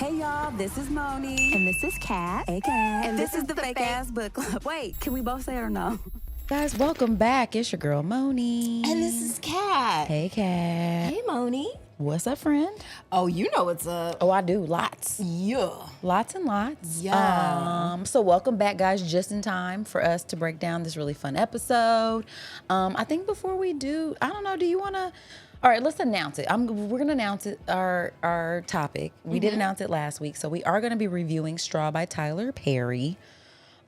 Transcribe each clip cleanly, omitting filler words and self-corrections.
Hey y'all, this is Moni. And this is Kat. Hey Kat. And this is the Fake Ass Book Club. Wait, can we both say it or no? Guys, welcome back. It's your girl, Moni. And this is Kat. Hey, Kat. Hey, Moni. What's up, friend? Oh, you know what's up. Oh, I do. Lots. Yeah. Lots and lots. Yeah. So welcome back, guys, just in time for us to break down this really fun episode. I think before we do, I don't know, do you want to... All right, let's announce it. We're going to announce it, our topic. We did announce it last week. So we are going to be reviewing Straw by Tyler Perry.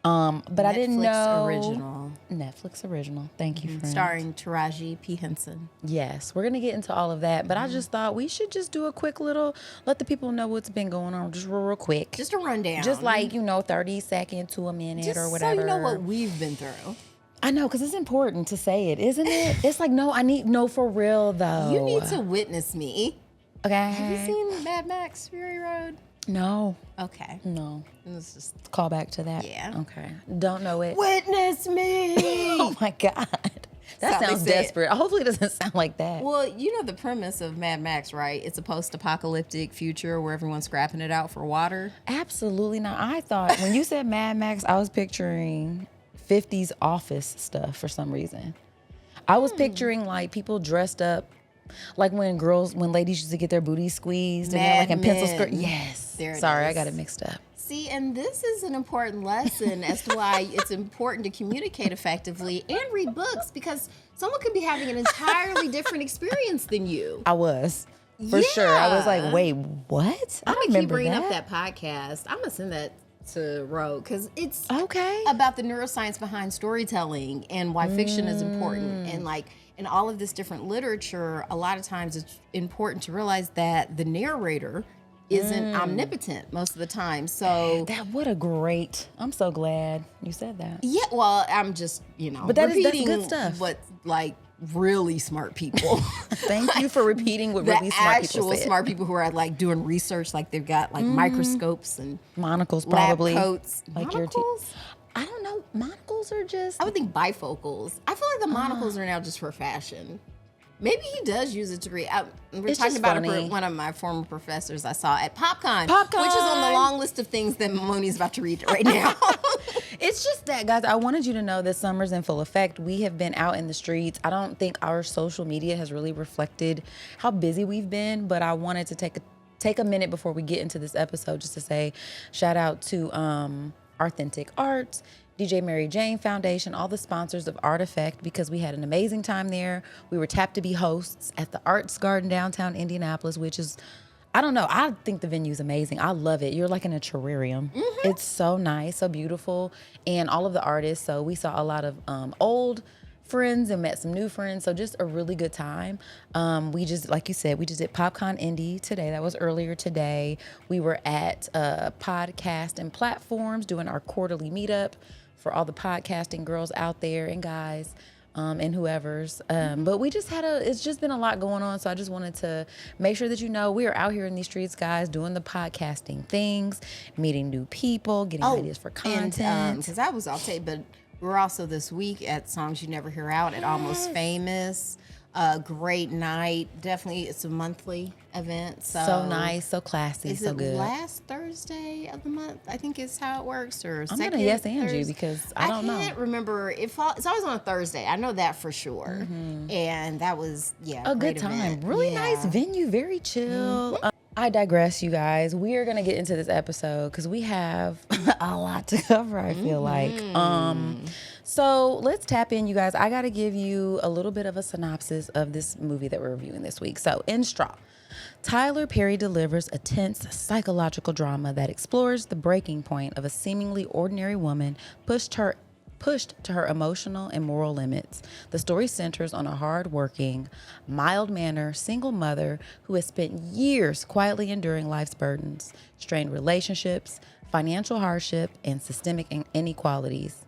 But I didn't know. Netflix original. Thank you, friend. Starring Taraji P. Henson. Yes, we're going to get into all of that. But I just thought we should just do a quick little, let the people know what's been going on, just real quick. Just a rundown. Just like, 30 seconds to a minute just or whatever. So you know what we've been through. I know, because it's important to say it, isn't it? It's like, no, for real, though. You need to witness me. Okay. Have you seen Mad Max Fury Road? No. Okay. No. Let's just call back to that. Yeah. Okay. Don't know it. Witness me. Oh, my God. That sounds desperate. Hopefully it doesn't sound like that. Well, you know the premise of Mad Max, right? It's a post-apocalyptic future where everyone's scrapping it out for water. Absolutely not. I thought, when you said Mad Max, I was picturing 50s office stuff for some reason. I was picturing like people dressed up like when ladies used to get their booties squeezed and they're like in pencil skirt. Yes. Sorry, I got it mixed up. See, and this is an important lesson as to why it's important to communicate effectively and read books, because someone could be having an entirely different experience than you. I was. For sure. I was like, wait, what? I'm gonna keep bringing up that podcast. I'm gonna send that to Ro, because it's about the neuroscience behind storytelling and why fiction is important, and like in all of this different literature, a lot of times it's important to realize that the narrator isn't omnipotent most of the time. So I'm so glad you said that. Yeah, well, I'm just, but that's good stuff. What like really smart people. Thank you for repeating what really smart people said. Actual smart people who are like doing research, like they've got like microscopes and monocles, probably lab coats. Like monocles? I don't know. Monocles are just. I would think bifocals. I feel like the monocles are now just for fashion. Maybe he does use it to read. We're talking about one of my former professors I saw at PopCon, which is on the long list of things that Moni's about to read right now. It's just that, guys, I wanted you to know that summer's in full effect. We have been out in the streets. I don't think our social media has really reflected how busy we've been, but I wanted to take a minute before we get into this episode just to say shout out to Authentic Arts, DJ Mary Jane Foundation, all the sponsors of Artifact, because we had an amazing time there. We were tapped to be hosts at the Arts Garden downtown Indianapolis, which is, I don't know, I think the venue's amazing. I love it. You're like in a terrarium. It's so nice, so beautiful, and all of the artists. So we saw a lot of old friends and met some new friends. So just a really good time. We just, like you said, we just did PopCon Indy today. That was earlier today. We were at Podcast and Platforms doing our quarterly meetup for all the podcasting girls out there and guys and whoever's. But we just it's just been a lot going on. So I just wanted to make sure that we are out here in these streets, guys, doing the podcasting things, meeting new people, getting ideas for content. Because I was off tape, but we're also this week at Songs You Never Hear Out at Almost Famous. Great night. Definitely, it's a monthly event. So nice, so classy, so good. Is it last Thursday of the month? I think is how it works. Or I'm gonna yes and you because I don't know. I can't remember. It's always on a Thursday. I know that for sure. And that was a good time. Event. Really nice venue, very chill. I digress, you guys. We are gonna get into this episode because we have a lot to cover. I feel like. So let's tap in, you guys. I got to give you a little bit of a synopsis of this movie that we're reviewing this week. So in Straw, Tyler Perry delivers a tense psychological drama that explores the breaking point of a seemingly ordinary woman pushed to her emotional and moral limits. The story centers on a hardworking, mild-mannered single mother who has spent years quietly enduring life's burdens, strained relationships, financial hardship, and systemic inequalities.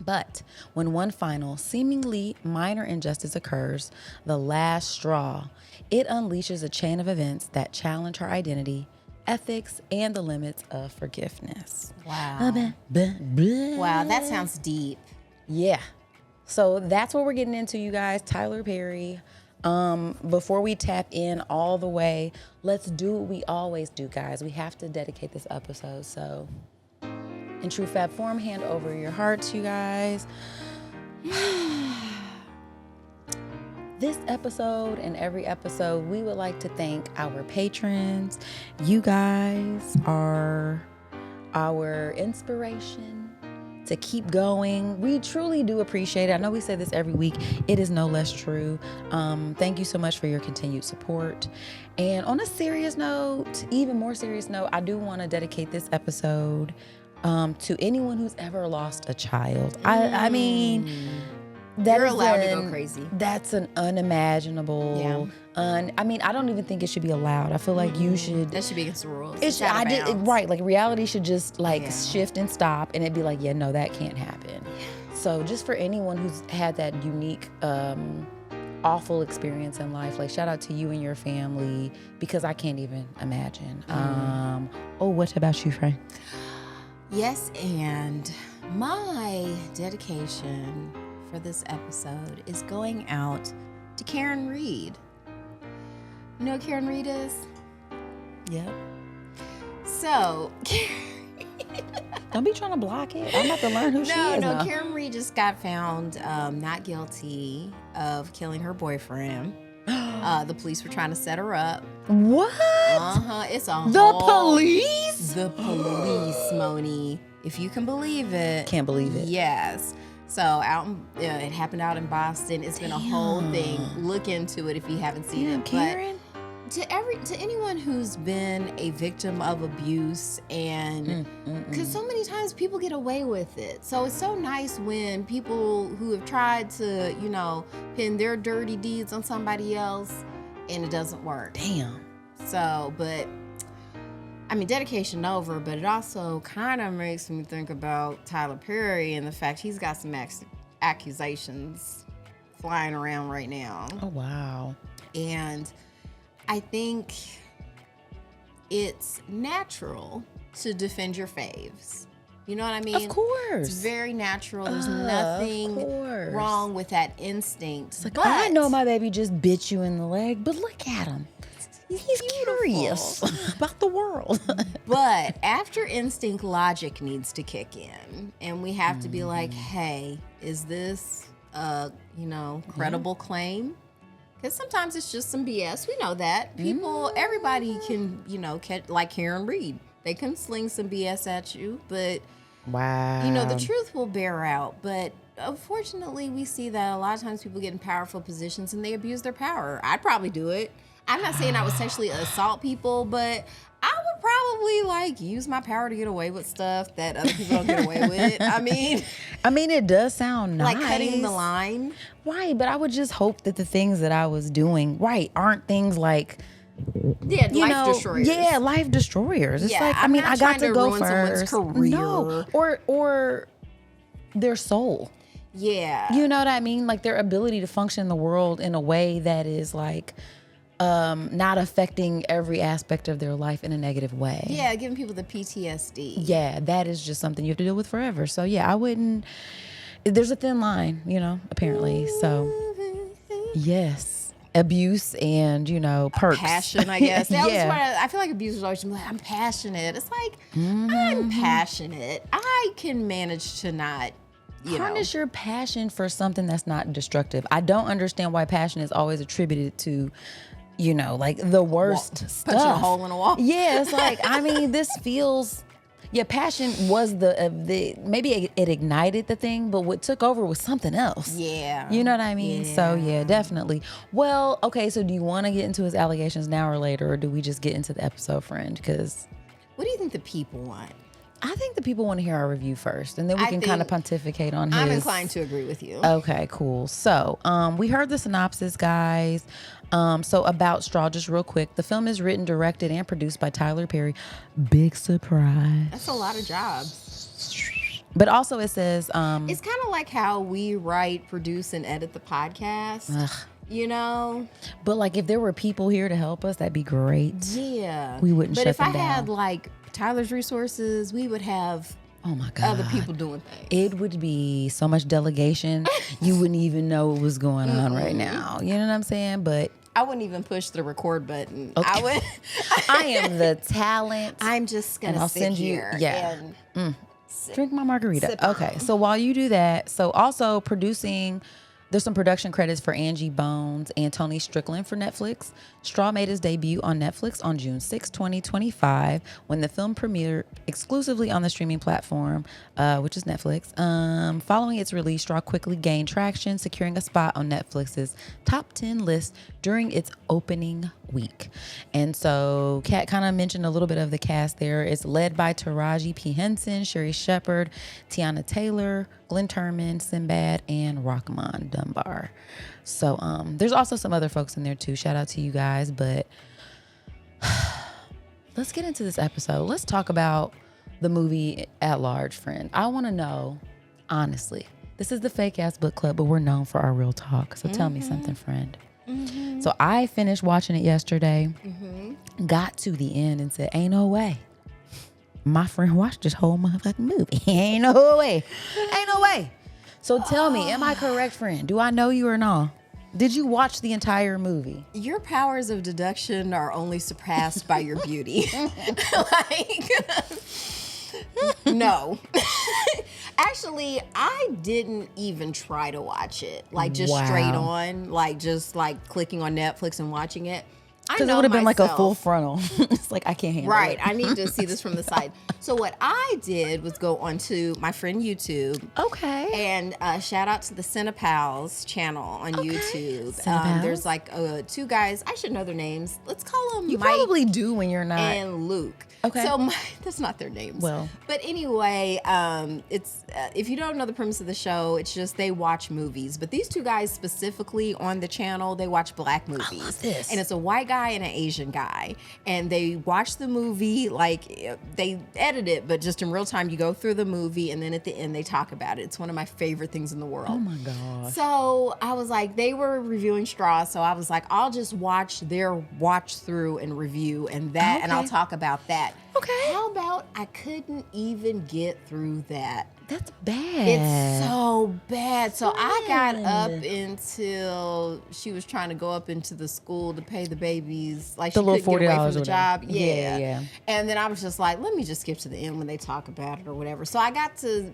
But when one final, seemingly minor injustice occurs, the last straw, it unleashes a chain of events that challenge her identity, ethics, and the limits of forgiveness. Wow. Wow, that sounds deep. Yeah. So that's what we're getting into, you guys. Tyler Perry. Before we tap in all the way, let's do what we always do, guys. We have to dedicate this episode. So, in true FAB form, hand over your hearts, you guys. This episode and every episode, we would like to thank our patrons. You guys are our inspiration to keep going. We truly do appreciate it. I know we say this every week. It is no less true. Thank you so much for your continued support. And on a serious note, even more serious note, I do want to dedicate this episode to anyone who's ever lost a child. I mean, you're allowed to go crazy. That's an unimaginable. I mean, I don't even think it should be allowed. I feel like you should. That should be against the rules. Right. Like reality should just shift and stop, and it'd be like, yeah, no, that can't happen. So just for anyone who's had that unique, awful experience in life, like shout out to you and your family, because I can't even imagine. What about you, Frank? Yes, and my dedication for this episode is going out to Karen Reed. You know what Karen Reed is? Yep. So, don't be trying to block it. I'm about to learn who she is. No, Karen Reed just got found not guilty of killing her boyfriend. The police were trying to set her up. What? It's a police? The police, Moni. If you can believe it. Can't believe it. Yes. So it happened out in Boston. It's been a whole thing. Look into it if you haven't seen it. Karen? But to anyone who's been a victim of abuse, and because so many times people get away with it. So it's so nice when people who have tried to, pin their dirty deeds on somebody else and it doesn't work. Damn. So, but I mean, dedication over, but it also kind of makes me think about Tyler Perry and the fact he's got some accusations flying around right now. Oh, wow. And I think it's natural to defend your faves. You know what I mean? Of course. It's very natural. There's nothing wrong with that instinct. It's like, I know my baby just bit you in the leg, but look at him. He's curious about the world. But after instinct, logic needs to kick in. And we have to be like, hey, is this a, credible claim? Because sometimes it's just some BS. We know that. Everybody can, like Karen Reed. They can sling some BS at you, but, wow. The truth will bear out. But unfortunately, we see that a lot of times people get in powerful positions and they abuse their power. I'd probably do it. I'm not saying I would sexually assault people, but I would probably use my power to get away with stuff that other people don't get away with. I mean, it does sound nice. Like cutting the line. Right, but I would just hope that the things that I was doing, aren't things like, life destroyers. Yeah, life destroyers. It's like, I got to go first. Career. No, or their soul. Yeah. You know what I mean? Like their ability to function in the world in a way that is not affecting every aspect of their life in a negative way. Yeah, giving people the PTSD. Yeah, that is just something you have to deal with forever. So yeah, I wouldn't. There's a thin line, apparently. So yes, abuse and perks. Passion, I guess. Yeah. I feel like abusers always like, I'm passionate. It's like I'm passionate. I can manage to not. Harness your passion for something that's not destructive. I don't understand why passion is always attributed to, the worst stuff. Punching a hole in a wall. Yeah, it's like, this feels. Yeah, passion was the maybe it ignited the thing, but what took over was something else. Yeah. You know what I mean? Yeah. So yeah, definitely. Well, okay, so do you want to get into his allegations now or later, or do we just get into the episode, friend? Because what do you think the people want? I think the people want to hear our review first, and then we can kind of pontificate on his. I'm inclined to agree with you. Okay, cool. So, we heard the synopsis, guys. So about Straw, just real quick. The film is written, directed, and produced by Tyler Perry. Big surprise. That's a lot of jobs. But also it says... it's kind of like how we write, produce, and edit the podcast. But if there were people here to help us, that'd be great. Yeah. We wouldn't shut them down. But if I had Tyler's resources, we would have Oh my God. other people doing things. It would be so much delegation. You wouldn't even know what was going on right now. You know what I'm saying? But I wouldn't even push the record button. okay. I am the talent. I'm just going to sit here and drink my margarita. Okay. So while you do that, so also producing, there's some production credits for Angie Bones and Tony Strickland for Netflix. Straw made his debut on Netflix on June 6, 2025, when the film premiered exclusively on the streaming platform, which is Netflix. Following its release, Straw quickly gained traction, securing a spot on Netflix's top 10 list during its opening week. And so Kat kind of mentioned a little bit of the cast there. It's led by Taraji P. Henson, Sherry Shepard, Tiana Taylor, Glenn Turman, Sinbad, and Rahman Dunbar. So there's also some other folks in there too. Shout out to you guys. But let's get into this episode. Let's talk about the movie at large, friend. I want to know, honestly, this is the Fake Ass Book Club, but we're known for our real talk. So tell me something, friend. So I finished watching it yesterday, got to the end and said, ain't no way my friend watched this whole motherfucking movie. Ain't no way. Ain't no way. So tell me, am I correct, friend? Do I know you or not? Did you watch the entire movie? Your powers of deduction are only surpassed by your beauty. No. Actually, I didn't even try to watch it. Like, just straight on, like, just like clicking on Netflix and watching it. Because it would have been like a full frontal. It's like, I can't handle it. Right. I need to see this from the side. So what I did was go onto my friend YouTube. Okay. And shout out to the Cinepals channel on YouTube. There's like two guys. I should know their names. Let's call them You Mike probably do when you're not. and Luke. Okay. So that's not their names. Well. But anyway, it's if you don't know the premise of the show, it's just they watch movies. But these two guys specifically on the channel, they watch black movies. I love this. And it's a white guy and an Asian guy. And they watch the movie, like they edit it, but just in real time, you go through the movie and then at the end they talk about it. It's one of my favorite things in the world. Oh my God. So I was like, they were reviewing Straw, so I was like, I'll just watch their watch through and review and that, and I'll talk about that. Okay. How about I couldn't even get through that? That's bad. It's so bad. So I got up until she was trying to go up into the school to pay the babies. Like, The she little couldn't get away $40 from the or job. whatever. Yeah. And then I was just like, let me just skip to the end when they talk about it or whatever. So I got to,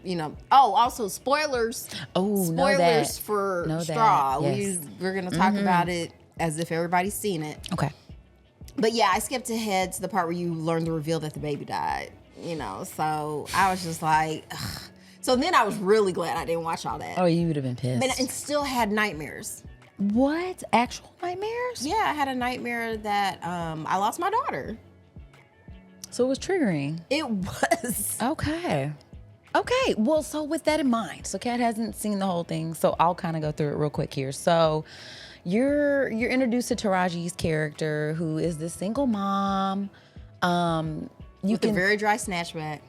also spoilers. Oh, spoilers for Straw. Yes. We're going to talk about it as if everybody's seen it. Okay. But yeah, I skipped ahead to the part where you learn the reveal that the baby died, so I was just like, ugh. So then I was really glad I didn't watch all that. Oh, you would have been pissed. And still had nightmares. What? Actual nightmares? Yeah, I had a nightmare that I lost my daughter. So it was triggering. It was. Okay. Well, so with that in mind, so Kat hasn't seen the whole thing, so I'll kind of go through it real quick here. So you're introduced to Taraji's character, who is this single mom. With a very dry snatchback.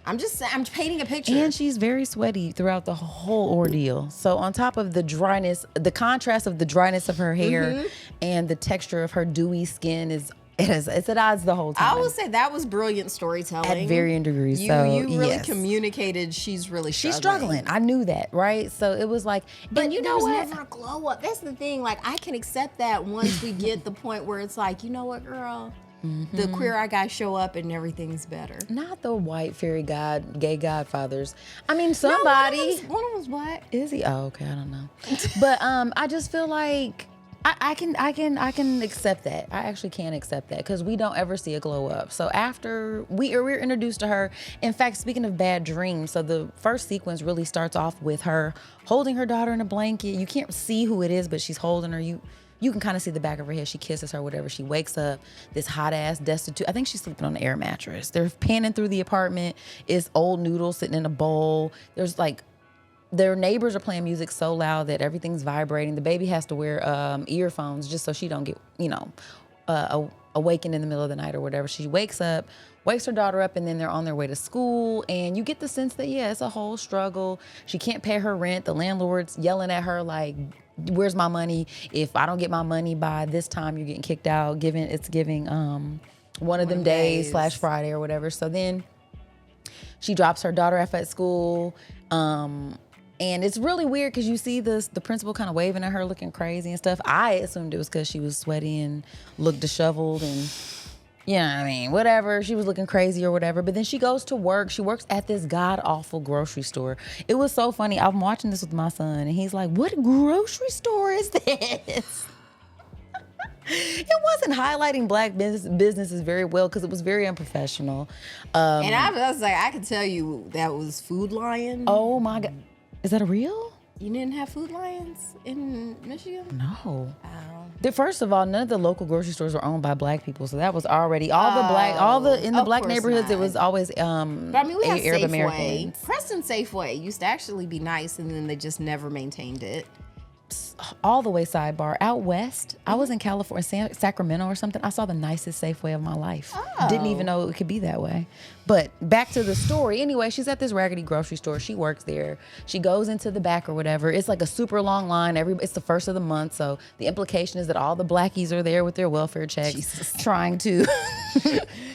I'm painting a picture. And she's very sweaty throughout the whole ordeal. So on top of the dryness, the contrast of the dryness of her hair and the texture of her dewy skin it's at odds the whole time. I would say that was brilliant storytelling. At varying degrees. You really communicated she's really struggling. She's struggling. I knew that, right? So it was like, but you know what? what? Never a glow up. That's the thing. Like, I can accept that once we get the point where it's like, you know what, girl? The queer eye guys show up and everything's better. Not the white fairy gay godfathers. I mean, somebody. No, one of them's black. Is he? Oh, okay. I don't know. But I just feel like I can accept that. I actually can accept that because we don't ever see a glow up. So after we're introduced to her. In fact, speaking of bad dreams, so the first sequence really starts off with her holding her daughter in a blanket. You can't see who it is, but she's holding her. You can kind of see the back of her head. She kisses her, whatever. She wakes up, this hot ass, destitute. I think she's sleeping on an air mattress. They're panning through the apartment. It's old noodles sitting in a bowl. There's like, their neighbors are playing music so loud that everything's vibrating. The baby has to wear earphones just so she don't get, awakened in the middle of the night or whatever. She wakes up, wakes her daughter up, and then they're on their way to school. And you get the sense that, it's a whole struggle. She can't pay her rent. The landlord's yelling at her like, where's my money? If I don't get my money by this time, you're getting kicked out. It's giving one of them days / Friday or whatever. So then She drops her daughter off at school. And it's really weird because you see the principal kind of waving at her, looking crazy and stuff. I assumed it was because she was sweaty and looked disheveled and, I mean, whatever. She was looking crazy or whatever. But then she goes to work. She works at this god-awful grocery store. It was so funny. I'm watching this with my son, and he's like, what grocery store is this? It wasn't highlighting black businesses very well because it was very unprofessional. And I was like, I could tell you that was Food Lion. Oh, my God. Is that a real? You didn't have Food Lions in Michigan? No. Oh. First of all, none of the local grocery stores were owned by black people, so that was already in the black neighborhoods. Not. It was always but I mean, we have Arab Safeway. Americans. Preston Safeway used to actually be nice, and then they just never maintained it. All the way sidebar out west. I was in California, Sacramento or something. I saw the nicest Safeway of my life. Oh. Didn't even know it could be that way. But back to the story. Anyway, she's at this raggedy grocery store. She works there. She goes into the back or whatever. It's like a super long line. It's the first of the month. So the implication is that all the blackies are there with their welfare checks, trying to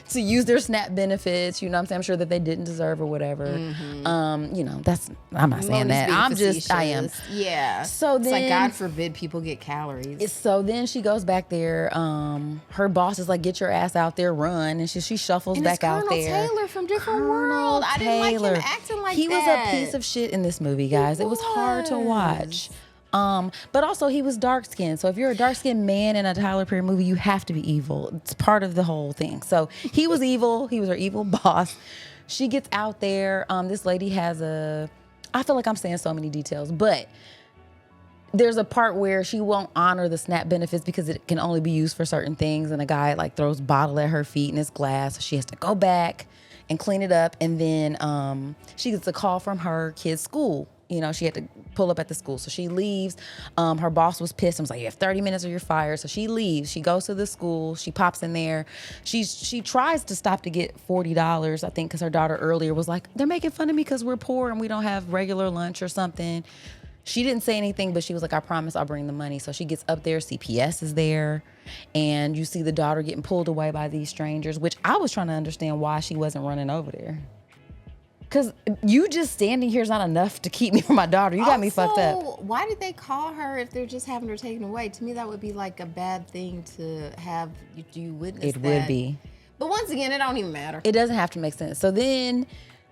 to use their SNAP benefits. You know what I'm saying? I'm sure that they didn't deserve or whatever. Mm-hmm. I'm not saying that. I am. Yeah. So then, it's like, God forbid people get calories. So then she goes back there. Her boss is like, get your ass out there, run. And she shuffles back out there. Taylor from Different World. I didn't like him acting like he that. He was a piece of shit in this movie, guys. It was hard to watch. But also he was dark skinned. So if you're a dark skinned man in a Tyler Perry movie, you have to be evil. It's part of the whole thing. So he was evil. He was her evil boss. She gets out there. This lady has I feel like I'm saying so many details, but there's a part where she won't honor the SNAP benefits because it can only be used for certain things. And a guy like throws bottle at her feet and it's glass. So she has to go back and clean it up. And then she gets a call from her kid's school. She had to pull up at the school. So she leaves. Her boss was pissed and was like, you have 30 minutes or you're fired. So she leaves. She goes to the school. She pops in there. She tries to stop to get $40, I think, because her daughter earlier was like, they're making fun of me because we're poor and we don't have regular lunch or something. She didn't say anything, but she was like, I promise I'll bring the money. So she gets up there. CPS is there. And you see the daughter getting pulled away by these strangers, which I was trying to understand why she wasn't running over there. Because you just standing here is not enough to keep me from my daughter. You got me fucked up. Why did they call her if they're just having her taken away? To me, that would be like a bad thing to have you witness that. It would be. But once again, it don't even matter. It doesn't have to make sense. So then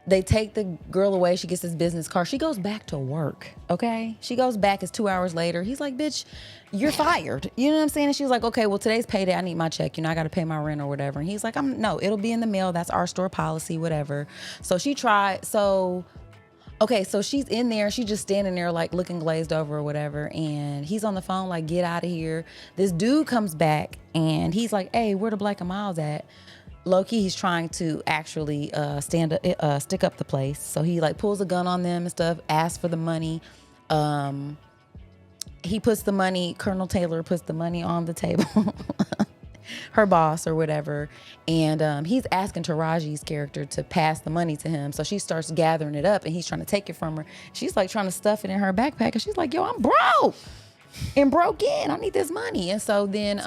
they take the girl away. She gets this business card. She goes back to work, okay? She goes back. It's 2 hours later. He's like, bitch, you're fired. You know what I'm saying? And she's like, okay, well, today's payday. I need my check. I got to pay my rent or whatever. And he's like, no, it'll be in the mail. That's our store policy, whatever. So she tried. So she's in there. She's just standing there like looking glazed over or whatever. And he's on the phone like, get out of here. This dude comes back and he's like, hey, where the Black and Miles at? Low-key, he's trying to actually stick up the place. So he like pulls a gun on them and stuff, asks for the money. He puts the money, Colonel Taylor puts the money on the table, her boss or whatever. And he's asking Taraji's character to pass the money to him. So she starts gathering it up and he's trying to take it from her. She's like trying to stuff it in her backpack. And she's like, yo, I'm broke and broke in. I need this money. And so then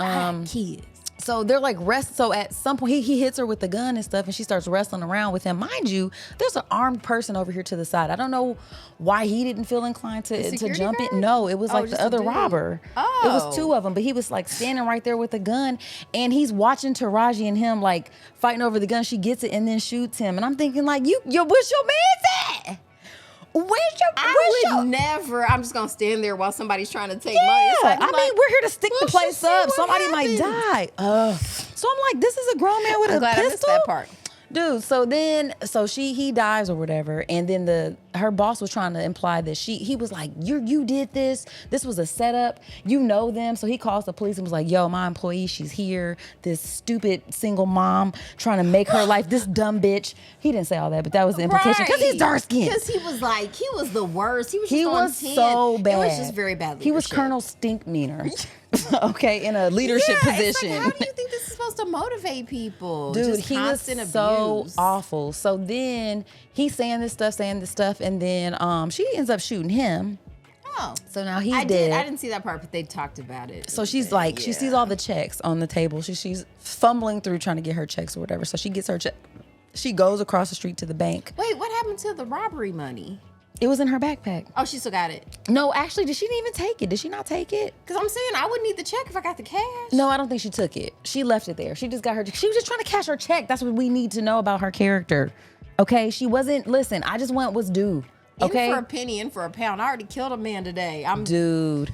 kids. So they're like so at some point he hits her with the gun and stuff and she starts wrestling around with him. Mind you, there's an armed person over here to the side. I don't know why he didn't feel inclined to jump in. No, it was like the other robber. Oh. It was two of them, but he was like standing right there with a gun and he's watching Taraji and him like fighting over the gun. She gets it and then shoots him. And I'm thinking like, where's your man's at? I'm just gonna stand there while somebody's trying to take money. Like, we're here to stick the place up. Somebody might die. So I'm like, this is a grown man with a pistol. I missed that part. Dude, so he dies or whatever, and then her boss was trying to imply that he was like, you did this. This was a setup. You know them. So he calls the police and was like, yo, my employee, she's here. This stupid single mom trying to make her life. This dumb bitch. He didn't say all that, but that was the implication because he's dark skinned. Because he was the worst. He was so bad. It was just very bad leadership. He was Colonel Stinkmeaner. Okay, in a leadership position. Like, how do you think this is supposed to motivate people? Dude, just he was so awful. So then he's saying this stuff, and then she ends up shooting him. Oh. So now he's dead. I didn't see that part, but they talked about it. So she's like, she sees all the checks on the table. She's fumbling through trying to get her checks or whatever. So she gets her check. She goes across the street to the bank. Wait, what happened to the robbery money? It was in her backpack. Oh, she still got it. No, actually, did she even take it? Did she not take it? Because I'm saying I wouldn't need the check if I got the cash. No, I don't think she took it. She left it there. She just got her. She was just trying to cash her check. That's what we need to know about her character. Okay, she wasn't. Listen, I just want what's due. Okay, in for a penny, in for a pound. I already killed a man today. Dude.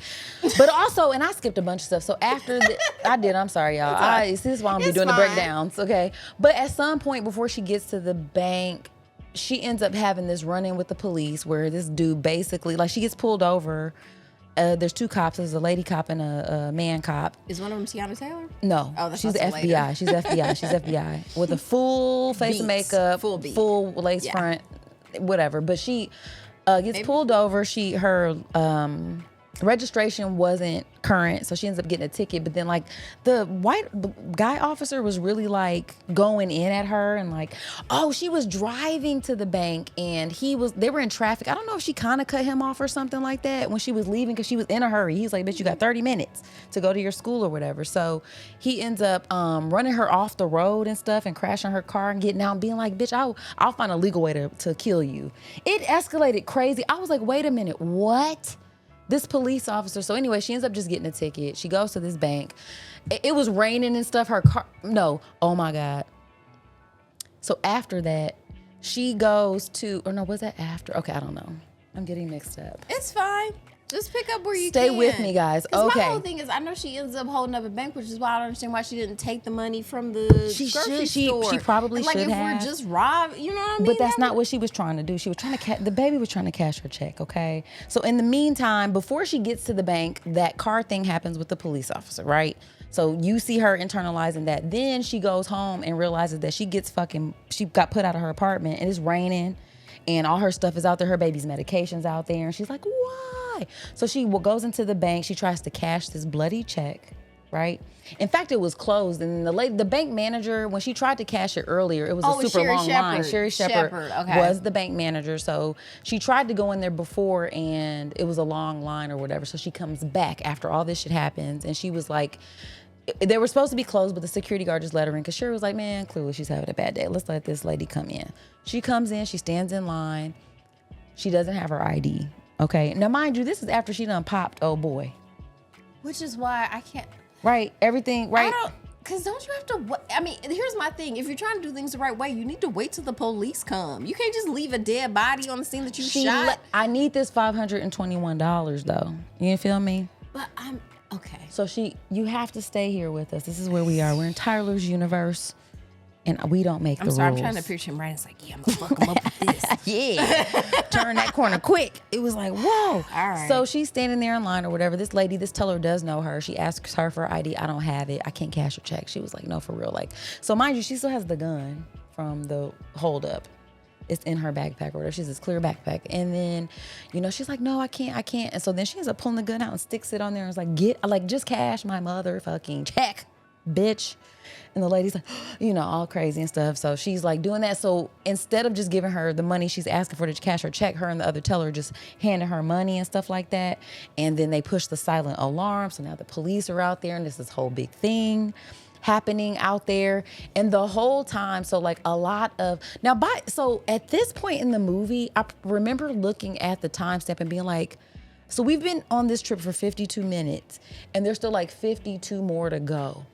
But also, and I skipped a bunch of stuff. So after I did. I'm sorry, y'all. This is why I'm doing the breakdowns. Okay, but at some point before she gets to the bank, she ends up having this run-in with the police where this dude basically, like, she gets pulled over. There's two cops. There's a lady cop and a man cop. Is one of them Tiana Taylor? No. Oh, that's she's the FBI. She's FBI. She's FBI with a full face of makeup, full lace front, whatever. But she gets pulled over. Her registration wasn't current, so she ends up getting a ticket. But then, like, the guy officer was really like going in at her and like, oh, she was driving to the bank and they were in traffic. I don't know if she kind of cut him off or something like that when she was leaving because she was in a hurry. He's like, bitch, you got 30 minutes to go to your school or whatever. So he ends up running her off the road and stuff and crashing her car and getting out and being like, bitch, I'll find a legal way to kill you. It escalated crazy. I was like, wait a minute, what? This police officer. So anyway, she ends up just getting a ticket. She goes to this bank. It was raining and stuff. Her car, no, oh my God. So after that, she goes to, or no, was that after? Okay, I don't know. I'm getting mixed up. It's fine. Just pick up where you Stay with me, guys. Okay. My whole thing is, I know she ends up holding up a bank, which is why I don't understand why she didn't take the money from the grocery store. She probably should have. Like, if we're just robbed, you know what I mean? But that's not what she was trying to do. She was trying to the baby was trying to cash her check, okay? So in the meantime, before she gets to the bank, that car thing happens with the police officer, right? So you see her internalizing that. Then she goes home and realizes that she got put out of her apartment and it's raining and all her stuff is out there. Her baby's medication's out there. And she's like, why? So she goes into the bank. She tries to cash this bloody check, right? In fact, it was closed. And the bank manager, when she tried to cash it earlier, it was a super long line. Sherry Shepherd was the bank manager. So she tried to go in there before and it was a long line or whatever. So she comes back after all this shit happens. And she was like, they were supposed to be closed, but the security guard just let her in because Sherry was like, man, clearly she's having a bad day. Let's let this lady come in. She comes in, she stands in line. She doesn't have her ID. Okay. Now, mind you, this is after she done popped old boy. Which is why I can't. Right. Everything. Right. Because don't you have to, I mean, here's my thing. If you're trying to do things the right way, you need to wait till the police come. You can't just leave a dead body on the scene that you shot. I need this $521 though. You feel me? But I'm, okay. So you have to stay here with us. This is where we are. We're in Tyler's universe. And we don't make the rules. I'm trying to picture him right. It's like, yeah, I'm gonna fuck him up with this. Yeah. Turn that corner quick. It was like, whoa. All right. So she's standing there in line or whatever. This lady, this teller does know her. She asks her for her ID. I don't have it. I can't cash her check. She was like, no, for real. Like, so mind you, she still has the gun from the holdup. It's in her backpack or whatever. She has this clear backpack. And then, she's like, no, I can't. And so then she ends up pulling the gun out and sticks it on there and is like, just cash my motherfucking check, bitch. And the lady's like, all crazy and stuff. So she's like doing that. So instead of just giving her the money she's asking for to cash her check, her and the other teller just handed her money and stuff like that. And then they push the silent alarm. So now the police are out there and this whole big thing happening out there. And the whole time, so like a lot of, so at this point in the movie, I remember looking at the timestamp and being like, so we've been on this trip for 52 minutes and there's still like 52 more to go.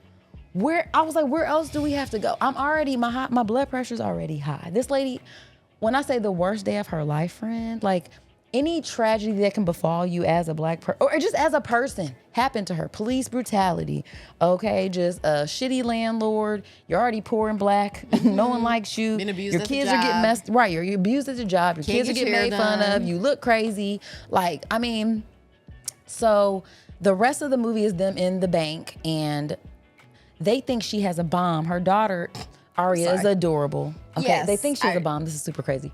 I was like, where else do we have to go? I'm already, my blood pressure's already high. This lady, when I say the worst day of her life, friend, like any tragedy that can befall you as a black person, or just as a person, happened to her. Police brutality, okay? Just a shitty landlord. You're already poor and black. No one likes you. Been abused your kids are getting messed, right, you're abused at the job. Your kids are getting made fun of. You look crazy. Like, I mean, so the rest of the movie is them in the bank and they think she has a bomb. Her daughter, Aria, is adorable. Okay, yes, they think she has a bomb. This is super crazy.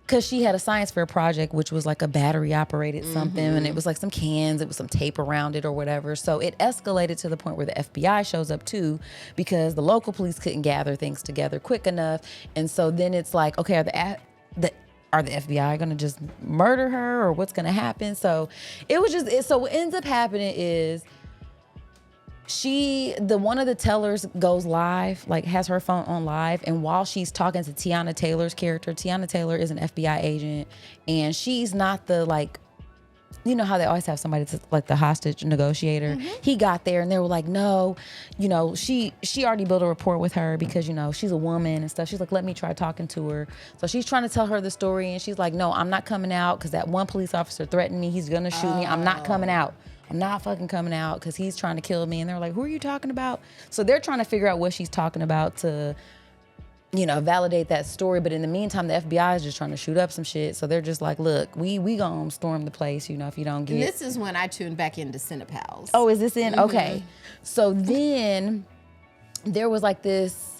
Because she had a science fair project, which was like a battery operated something. And it was like some cans. It was some tape around it or whatever. So it escalated to the point where the FBI shows up too because the local police couldn't gather things together quick enough. And so then it's like, okay, are the FBI going to just murder her or what's going to happen? So it was just, so what ends up happening is one of the tellers goes live, like has her phone on live, and while she's talking to Tiana Taylor's character, Tiana Taylor is an FBI agent, and she's not the like, you know how they always have somebody that's like the hostage negotiator. He got there and they were like, no, you know, she already built a rapport with her because, you know, she's a woman and stuff. She's like, let me try talking to her. So she's trying to tell her the story, and she's like, no, I'm not coming out because that one police officer threatened me. He's gonna shoot me. I'm not coming out. I'm not fucking coming out because he's trying to kill me. And they're like, who are you talking about? So they're trying to figure out what she's talking about to, you know, validate that story. But in the meantime, the FBI is just trying to shoot up some shit. So they're just like, look, we gonna storm the place, you know, if you don't get. And this is when I tuned back into Cinepals. Oh, is this in? Okay. So then there was like this,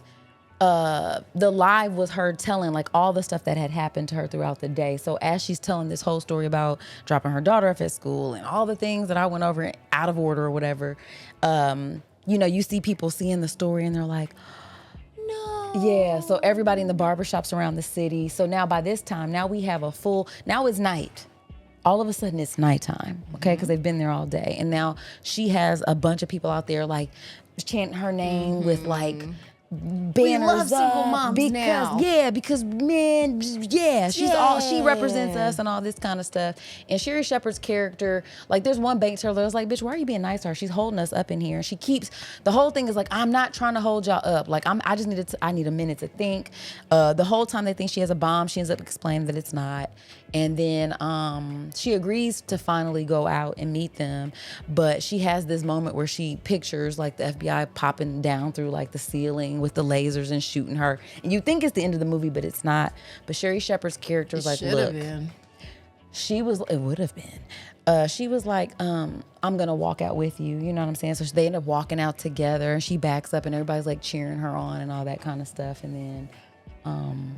the live was her telling like all the stuff that had happened to her throughout the day. So as she's telling this whole story about dropping her daughter off at school and all the things that I went over out of order or whatever, you know, you see people seeing the story and they're like, no. Yeah, so everybody in the barbershops around the city. So now by this time, now we have now it's night. All of a sudden it's nighttime, okay? Because they've been there all day. And now she has a bunch of people out there like chanting her name with like banners we love up single moms because now. because men, she represents us and all this kind of stuff. And Sherry Shepherd's character, like there's one bank teller that's like, bitch, why are you being nice to her? She's holding us up in here. And she keeps, the whole thing is like, I'm not trying to hold y'all up. Like I need a minute to think. The whole time they think she has a bomb, she ends up explaining that it's not. And then she agrees to finally go out and meet them. But she has this moment where she pictures like the FBI popping down through like the ceiling with the lasers and shooting her. And you think it's the end of the movie, but it's not. But Sherry Shepherd's character is like, look, it would have been. She was like, I'm gonna walk out with you. You know what I'm saying? So they end up walking out together, and she backs up and everybody's like cheering her on and all that kind of stuff. And then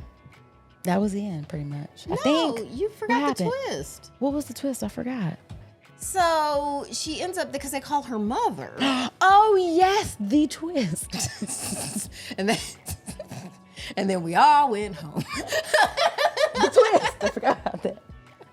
that was the end, pretty much. I think you forgot the twist. What was the twist? I forgot. So she ends up, because they call her mother. Oh yes, the twist. and then we all went home. The twist. I forgot about that.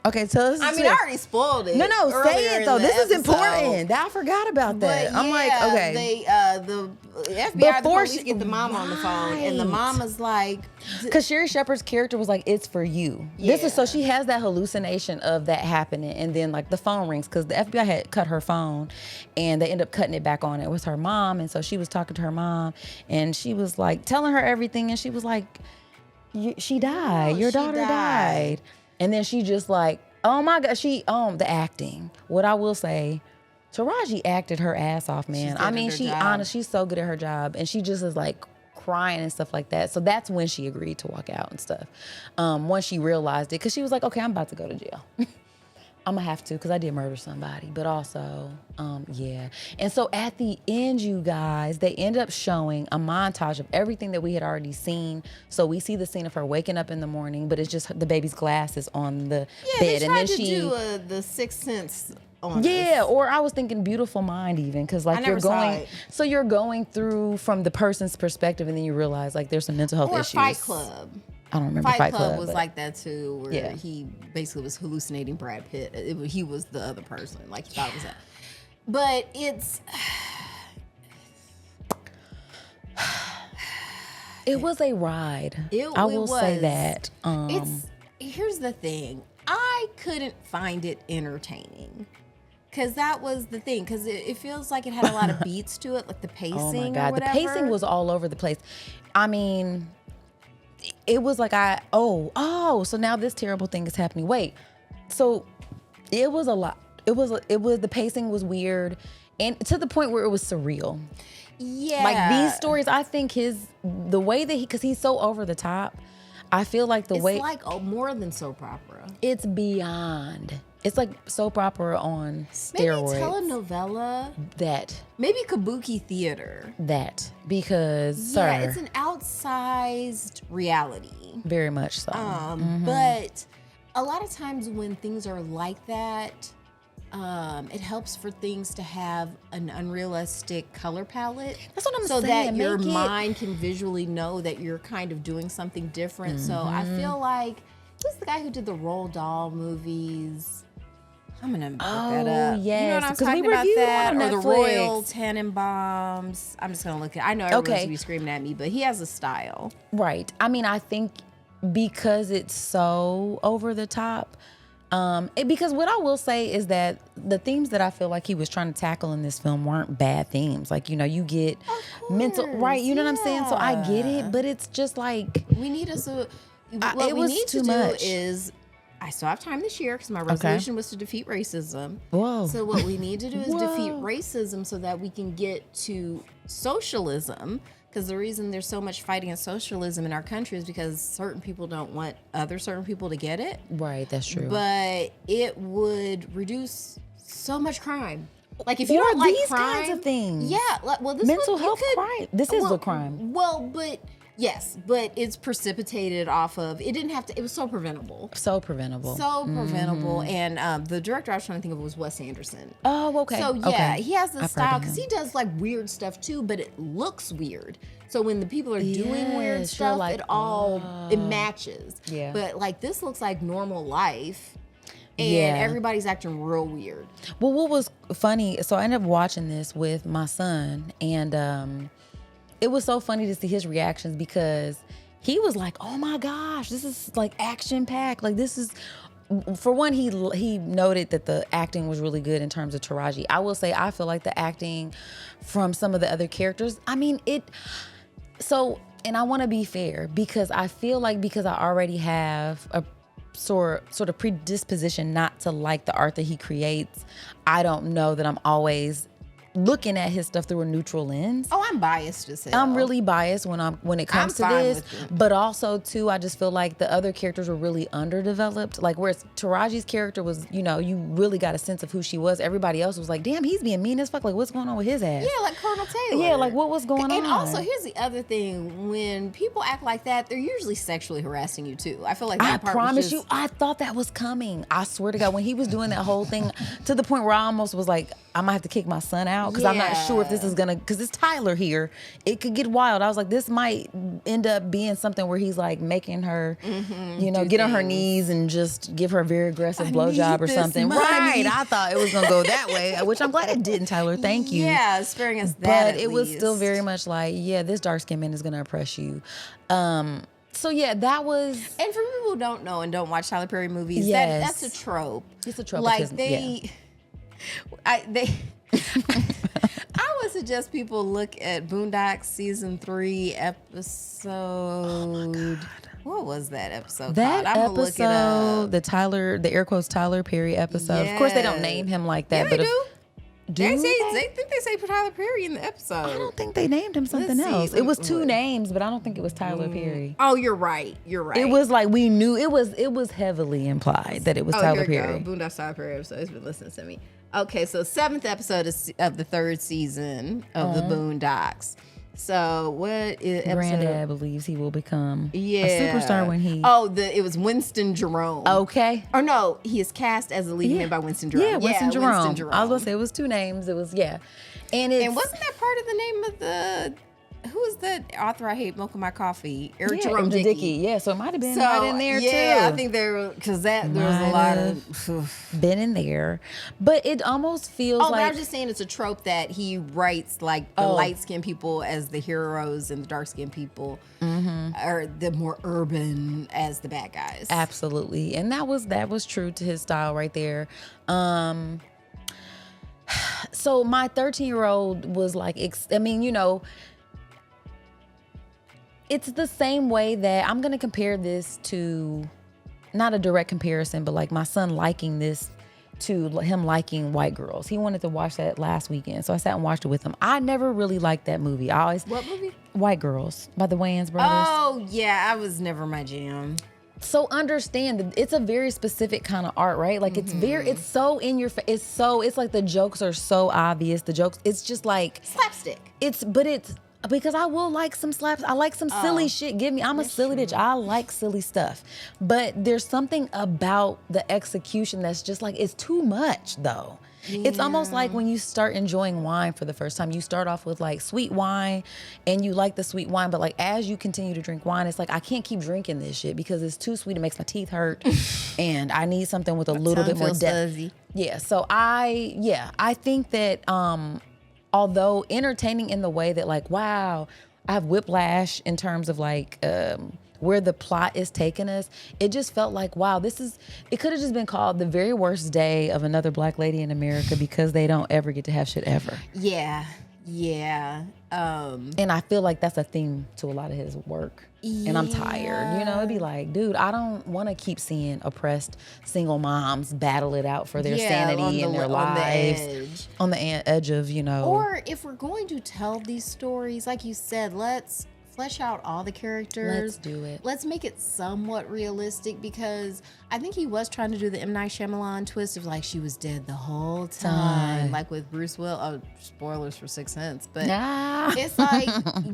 Okay, tell us. I mean, I already spoiled it. No, say it though. This is important. I forgot about that. But I'm like, okay. The FBI, the police get the mom on the phone, and the mama's like, because Sherry Shepherd's character was like, it's for you. Yeah. This is so she has that hallucination of that happening, and then like the phone rings because the FBI had cut her phone, and they end up cutting it back on. It was her mom, and so she was talking to her mom, and she was like telling her everything, and she was like, she died. Your daughter died. And then she just like, oh my God, the acting. What I will say, Taraji acted her ass off, man. I mean, she's so good at her job, and she just is like crying and stuff like that. So that's when she agreed to walk out and stuff. Once she realized it, because she was like, okay, I'm about to go to jail. I'm gonna have to because I did murder somebody, but also, yeah. And so at the end, you guys, they end up showing a montage of everything that we had already seen. So we see the scene of her waking up in the morning, but it's just the baby's glasses on the bed, and then she do the Sixth Sense. Or I was thinking Beautiful Mind even, because like you're going through from the person's perspective, and then you realize like there's some mental health issues. Fight Club. I don't remember Fight Club was like that too, where he basically was hallucinating Brad Pitt. He was the other person, like he thought it was that. But it was a ride. I will say that. Here's the thing. I couldn't find it entertaining. Because that was the thing. Because it feels like it had a lot of beats to it, like the pacing. Oh my God, the pacing was all over the place. I mean, it was like so now this terrible thing is happening. Wait, so it was a lot. It was the pacing was weird, and to the point where it was surreal. Yeah, like these stories, I think the way that because he's so over the top. I feel like it's like more than soap opera. It's beyond. It's like soap opera on steroids. Maybe telenovela. That. Maybe kabuki theater. That. Because, it's an outsized reality. Very much so. But a lot of times when things are like that, it helps for things to have an unrealistic color palette. That's what I'm saying. So that your mind can visually know that you're kind of doing something different. So I feel like, who's the guy who did the Roald Dahl movies? I'm gonna look that up. Yes. You know what I'm 'Cause we talking about? reviewed That one or on the Netflix. Royal Tenenbaums. I'm just gonna look at. I know everyone's Okay. gonna be screaming at me, but he has a style. Right. I mean, I think because it's so over the top. Because what I will say is that the themes that I feel like he was trying to tackle in this film weren't bad themes. Like, you know, you get mental, right? You know what I'm saying? So I get it, but it's just like We need us a. it What we was need too to do much. is. I still have time this year because my resolution was to defeat racism. Whoa. So what we need to do is defeat racism so that we can get to socialism. Because the reason there's so much fighting against socialism in our country is because certain people don't want other certain people to get it. right. That's true. But it would reduce so much crime. Like if you Or don't like these crime, kinds of things. Yeah. Like, well, this Mental one, you health could- crime. This is a crime. Well, but yes, but it's precipitated off of. It didn't have to. It was so preventable. So preventable. So preventable, and the director I was trying to think of was Wes Anderson. Oh, okay. So yeah, Okay. he has this I've heard style of because him. he does like weird stuff too, but it looks weird. So when the people are doing weird Yes, you're stuff, like, it matches. Yeah. But like this looks like normal life, and Yeah. everybody's acting real weird. Well, what was funny, so I ended up watching this with my son, and it was so funny to see his reactions because he was like, oh my gosh, this is like action packed. Like this is, for one, he noted that the acting was really good in terms of Taraji. I will say, I feel like the acting from some of the other characters, I mean, and I want to be fair because I feel like because I already have a sort of predisposition not to like the art that he creates, I don't know that I'm always looking at his stuff through a neutral lens. Oh, I'm biased as hell. I'm really biased when it comes to I'm fine this, with it. but also too, I just feel like the other characters were really underdeveloped. Like whereas Taraji's character was, you know, you really got a sense of who she was. Everybody else was like, damn, he's being mean as fuck. Like what's going on with his ass? Yeah, like Colonel Taylor. Yeah, like what was going on? And also, here's the other thing: when people act like that, they're usually sexually harassing you too. I feel like that I part promise was you, I thought that was coming. I swear to God, when he was doing that whole thing to the point where I almost was like, I might have to kick my son out because I'm not sure if this is gonna, because it's Tyler here. It could get wild. I was like, this might end up being something where he's like making her, you know, get on her knees and just give her a very aggressive blowjob or this something. money. Right. I thought it was gonna go that way, which I'm glad it didn't, Tyler. Thank you. Yeah, sparing us that. But at it was still least. very much like, yeah, this dark skinned man is gonna oppress you. So yeah, that was. And for people who don't know and don't watch Tyler Perry movies, Yes. that's a trope. It's a trope. Like because- I would suggest people look at Boondocks season 3 episode. What was that episode That called? I'm gonna look it up. episode, the air quotes Tyler Perry episode. Of course, they don't Yes. name him like that, Yeah, but they do. They they? think they say Tyler Perry in the episode. I don't think they named him something Let's see. else. It was two Look. names, but I don't think it was Tyler Perry. Oh, you're right. You're right. It was like we knew it was heavily implied that it was Tyler here Perry. we go. Boondocks Tyler Perry episode. He's been listening to me. Okay, so 7th episode of the 3rd season of the Boondocks. So what is episode? Granddad believes he will become Yeah. a superstar when he. It was Winston Jerome. Okay. Or no, he is cast as the leading man by Winston Jerome. Yeah, Winston Jerome. I was gonna say it was two names. It was and it's And wasn't that part of the name of the? Who is that author I hate milking my coffee? Eric Jerome Dickey. Yeah, so it might have been right in there too. Yeah, I think there because there was a lot of been in there, but it almost feels but I like was just saying it's a trope that he writes like the light skinned people as the heroes and the dark skinned people are the more urban as the bad guys. absolutely, and that was true to his style right there. So my 13-year-old was like, I mean, you know, it's the same way that I'm gonna compare this to, not a direct comparison, but like my son liking this to him liking White Girls. He wanted to watch that last weekend, so I sat and watched it with him. I never really liked that movie. What movie? White Girls by the Wayans brothers. Oh yeah, I was never my jam. So understand that it's a very specific kind of art, right? Like it's so in your face. It's like the jokes are so obvious. It's just like Slapstick. it's because I will like some slaps. I like some silly shit. I'm a silly bitch. I like silly stuff. But there's something about the execution that's just like, it's too much though. Yeah. It's almost like when you start enjoying wine for the first time, you start off with like sweet wine and you like the sweet wine, but like as you continue to drink wine, it's like, I can't keep drinking this shit because it's too sweet. It makes my teeth hurt and I need something with a little bit more depth. Yeah. So I think that although entertaining in the way that like, wow, I have whiplash in terms of like where the plot is taking us. It just felt like, wow, it could have just been called the very worst day of another black lady in America because they don't ever get to have shit ever. Yeah. Yeah. And I feel like that's a theme to a lot of his work. And I'm tired. You know, it'd be like, dude, I don't want to keep seeing oppressed single moms battle it out for their sanity and their lives. On the edge of, you know. Or if we're going to tell these stories, like you said, let's flesh out all the characters. Let's do it. Let's make it somewhat realistic, because I think he was trying to do the M. Night Shyamalan twist of like she was dead the whole time. Like with Bruce Willis. Oh, spoilers for Sixth Sense. But it's like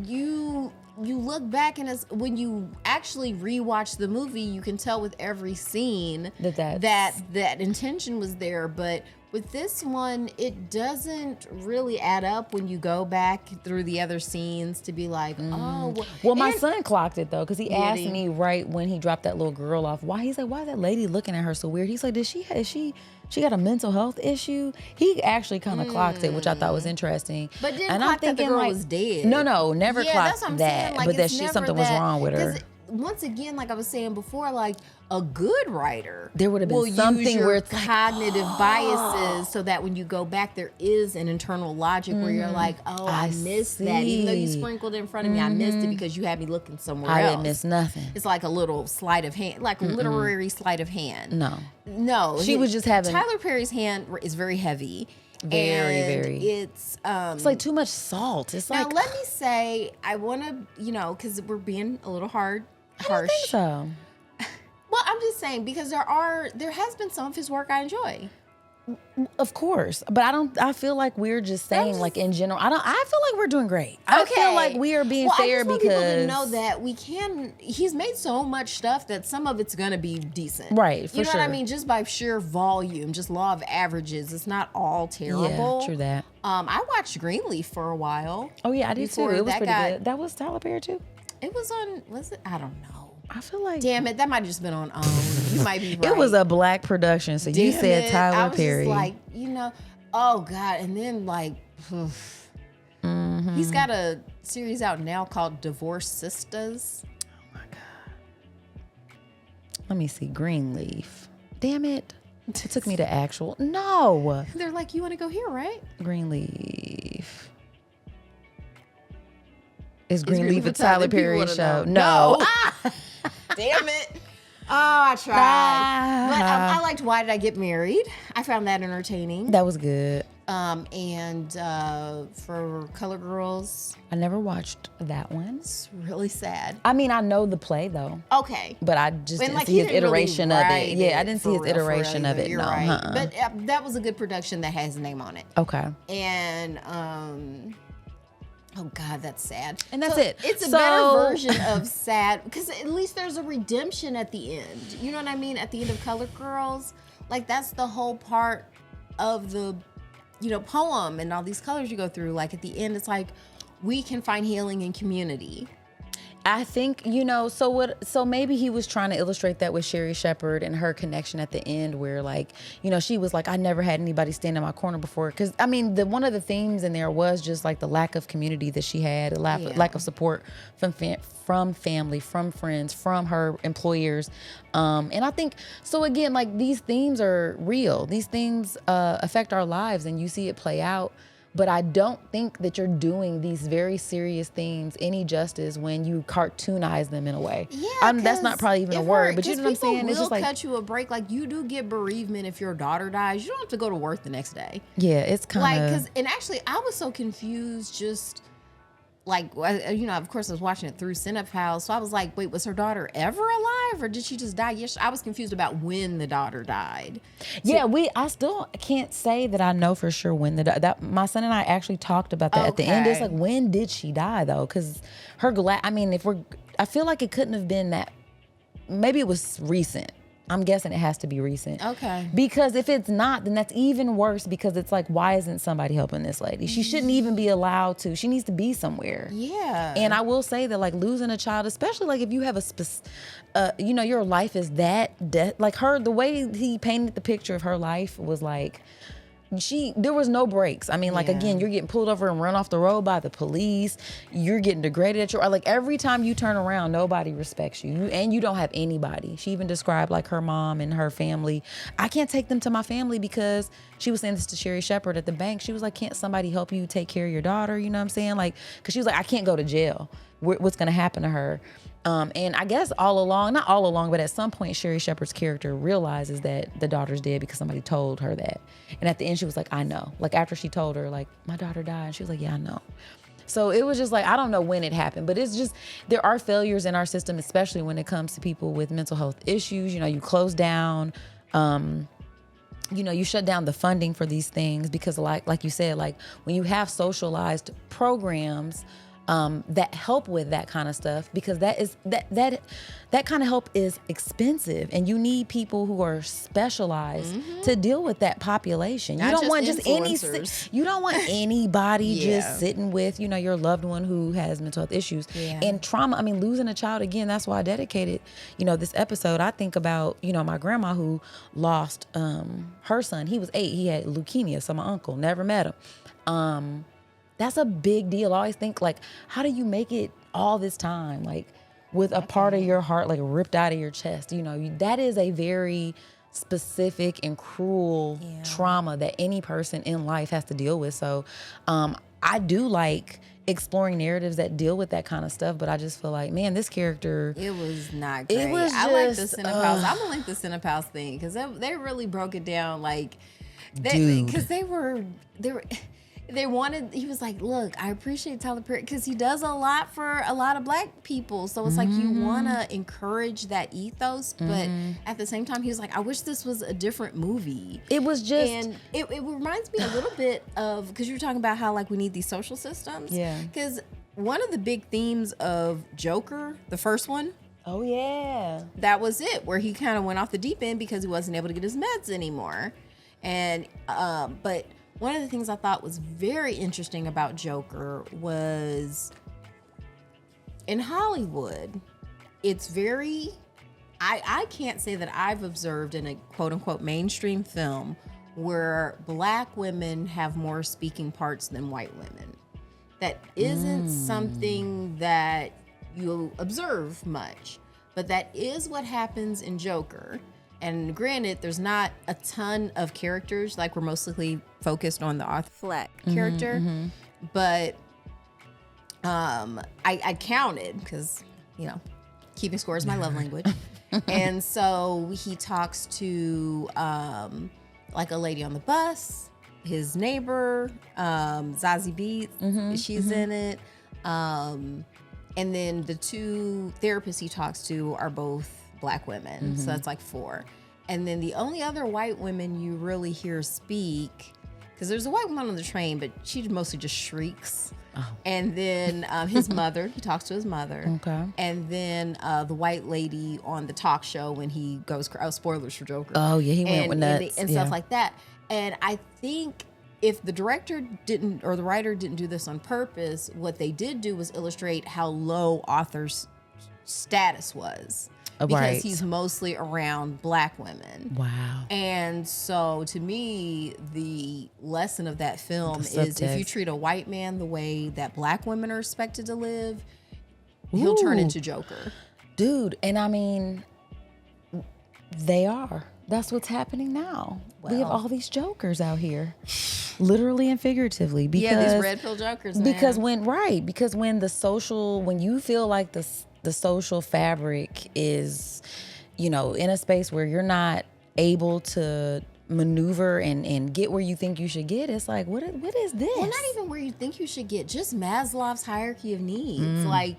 you look back and when you actually rewatch the movie, you can tell with every scene that intention was there. But with this one, it doesn't really add up when you go back through the other scenes to be like, oh. Well, my son clocked it though, because he asked me right when he dropped that little girl off. He's like, why is that lady looking at her so weird? He's like, is she got a mental health issue? He actually kind of clocked it, which I thought was interesting. But didn't clock that the girl was dead. No, never clocked that. Like, but that something was wrong with her. Once again, like I was saying before, like a good writer, there would have been something where it's cognitive biases, so that when you go back, there is an internal logic where you're like, oh, I missed that. Even though you sprinkled it in front of me, I missed it because you had me looking somewhere else. I didn't miss nothing. It's like a little sleight of hand, like a literary sleight of hand. No, she was just having. Tyler Perry's hand is very heavy. Very. It's like too much salt. It's now like. Let me say, I want to, because we're being a little harsh. I don't think so. Well, I'm just saying, because there has been some of his work I enjoy. Of course, but I feel like we're just saying, like, in general. I feel like we're doing great. I feel like we are being fair, because people to know that he's made so much stuff that some of it's gonna be decent, right? You know what I mean? Just by sheer volume, just law of averages, it's not all terrible. Yeah, true that. I watched Greenleaf for a while. Oh yeah, I did too. It was pretty good. That was Tyler Perry too. It was on. Was it? I don't know. I feel like. Damn it, that might have just been on OWN. You might be right. It was a black production, so you said Tyler Perry. I was just like, oh God, and then like, he's got a series out now called Divorced Sisters. Oh my God. Let me see, Greenleaf. Damn it. It took me to actual. No. They're like, you want to go here, right? Greenleaf. Is Greenleaf a Tyler Perry show? No. Damn it. Oh, I tried. But I liked Why Did I Get Married? I found that entertaining. That was good. And for Color Girls. I never watched that one. It's really sad. I mean, I know the play though. Okay. But I just didn't see his iteration of it. Yeah, I didn't see his iteration of it. You're right. But that was a good production that has a name on it. Okay. And oh God, that's sad. And that's it. It's a better version of sad, because at least there's a redemption at the end. You know what I mean? At the end of Color Girls, like that's the whole part of the, poem and all these colors you go through. Like at the end, it's like we can find healing in community. I think, so maybe he was trying to illustrate that with Sherry Shepherd and her connection at the end, where like, she was like, I never had anybody stand in my corner before. Because I mean, one of the themes in there was just like the lack of community that she had, a lack of support from family, from friends, from her employers. And I think, so again, like these themes are real. These themes affect our lives, and you see it play out. But I don't think that you're doing these very serious themes any justice when you cartoonize them in a way. Yeah, that's not probably even a word, but you know what I'm saying? It's just like, cut you a break. Like, you do get bereavement if your daughter dies. You don't have to go to work the next day. Yeah, it's kind of and actually, I was so confused. Just like, of course, I was watching it through Cinephile, so I was like, wait, was her daughter ever alive, or did she just die? Yes, I was confused about when the daughter died. I still can't say that I know for sure when that my son and I actually talked about that at the end. It's like, when did she die though? Because I feel like it couldn't have been that. Maybe it was recent. I'm guessing it has to be recent. Okay. Because if it's not, then that's even worse, because it's like, why isn't somebody helping this lady? She shouldn't even be allowed to. She needs to be somewhere. Yeah. And I will say that, like, losing a child, especially like if you have your life is that like her, the way he painted the picture of her life was like, there was no breaks. I mean, like, again, you're getting pulled over and run off the road by the police. You're getting degraded at your, like, every time you turn around, nobody respects you. And you don't have anybody. She even described, like, her mom and her family. I can't take them to my family because she was saying this to Sherry Shepherd at the bank. She was like, can't somebody help you take care of your daughter? You know what I'm saying? Like, because she was like, I can't go to jail. What's going to happen to her? And I guess not all along, but at some point, Sherry Shepherd's character realizes that the daughter's dead because somebody told her that. And at the end, she was like, I know. Like, after she told her, like, my daughter died, and she was like, yeah, I know. So it was just like, I don't know when it happened, but it's just, there are failures in our system, especially when it comes to people with mental health issues. You know, you close down, you shut down the funding for these things because, like you said, like, when you have socialized programs that help with that kind of stuff, because that kind of help is expensive, and you need people who are specialized to deal with that population. You don't want you don't want anybody just sitting with, your loved one who has mental health issues and trauma. I mean, losing a child, again, that's why I dedicated, this episode. I think about, my grandma who lost her son. He was 8. He had leukemia. So my uncle, never met him. That's a big deal. I always think, like, how do you make it all this time, like, with a part of your heart, like, ripped out of your chest? That is a very specific and cruel trauma that any person in life has to deal with. So I do like exploring narratives that deal with that kind of stuff, but I just feel like, man, this character, it was not great. It was I like the just, Cinepals. I'm gonna link the Cinepals thing because they really broke it down, like, because they were. They wanted, he was like, look, I appreciate Tyler Perry because he does a lot for a lot of Black people. So it's like, you want to encourage that ethos. But at the same time, he was like, I wish this was a different movie. It was just. And it reminds me a little bit of, because you were talking about how, like, we need these social systems. Yeah. Because one of the big themes of Joker, the first one. Oh, yeah. That was it, where he kind of went off the deep end because he wasn't able to get his meds anymore. And, but one of the things I thought was very interesting about Joker was, in Hollywood, it's very, I can't say that I've observed in a quote unquote mainstream film where Black women have more speaking parts than white women. That isn't something that you'll observe much, but that is what happens in Joker. And granted, there's not a ton of characters, like, we're mostly focused on the Arthur Fleck character, but I counted because, keeping score is my love language. And so he talks to like a lady on the bus, his neighbor, Zazie Beetz, she's in it. And then the 2 therapists he talks to are both Black women, so that's like 4. And then the only other white women you really hear speak, because there's a white woman on the train, but she mostly just shrieks. And then his mother, he talks to his mother. Okay. And then the white lady on the talk show when he goes, spoilers for Joker. Oh yeah, he went with nuts and stuff like that. And I think if the director didn't, or the writer didn't do this on purpose, what they did do was illustrate how low Arthur's status was. Because he's mostly around Black women. Wow. And so to me, the lesson of that film is, if you treat a white man the way that Black women are expected to live, he'll turn into Joker. Dude, and I mean, they are. That's what's happening now. Well, we have all these Jokers out here. Literally and figuratively. Because, these red pill Jokers, man. Because when you feel like the social fabric is, in a space where you're not able to maneuver and get where you think you should get, it's like, what is this? Well, not even where you think you should get, just Maslow's hierarchy of needs. Like,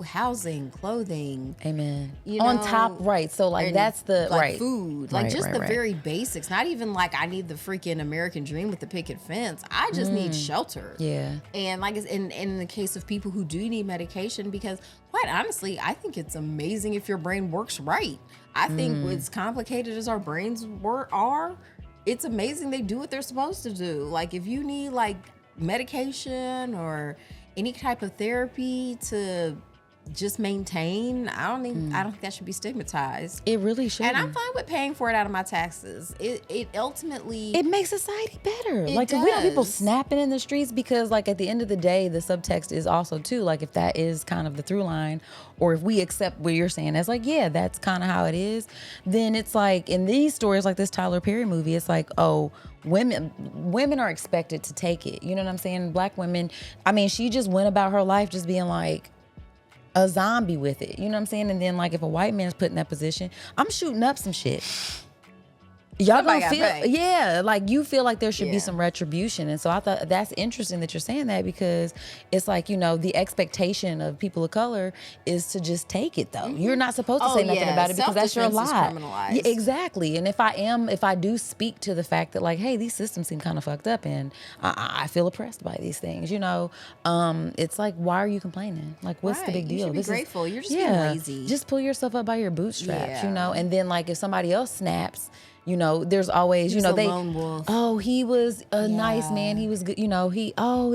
housing, clothing. Amen. On top, right. So like, that's the, like, food, like, just the very basics. Not even like, I need the freaking American dream with the picket fence. I just need shelter. Yeah. And like, in the case of people who do need medication, because quite honestly, I think it's amazing if your brain works right. I think as complicated as our brains are, it's amazing they do what they're supposed to do. Like if you need like medication or any type of therapy to just maintain, I don't think that should be stigmatized. It really should. And I'm fine with paying for it out of my taxes. It ultimately, it makes society better. It Like if we have people does. snapping in the streets, because like at the end of the day, the subtext is also too, like if that is kind of the through line, or if we accept what you're saying as like, yeah, that's kind of how it is, then it's like in these stories like this Tyler Perry movie, it's like, oh, women are expected to take it. You know what I'm saying? Black women, I mean, she just went about her life just being like a zombie with it. You know what I'm saying? And then like if a white man's put in that position, I'm shooting up some shit. Y'all Somebody don't feel, gotta pay. yeah, like you feel like there should be Yeah. some retribution. And so I thought that's interesting that you're saying that, because it's like, you know, the expectation of people of color is to just take it though. You're not supposed to Oh, say nothing yeah. about it because that's your Self-defense is lie. criminalized. Yeah, exactly. And if I do speak to the fact that like, hey, these systems seem kind of fucked up and I feel oppressed by these things, you know, it's like, why are you complaining? Like, what's the Right. big deal? You should be This is- grateful. You're just being lazy. Just pull yourself up by your bootstraps, you Yeah. know? And then like if somebody else snaps, you know, there's always, He you was know, a lone wolf. oh, he was a nice Yeah. man. He was good. You know,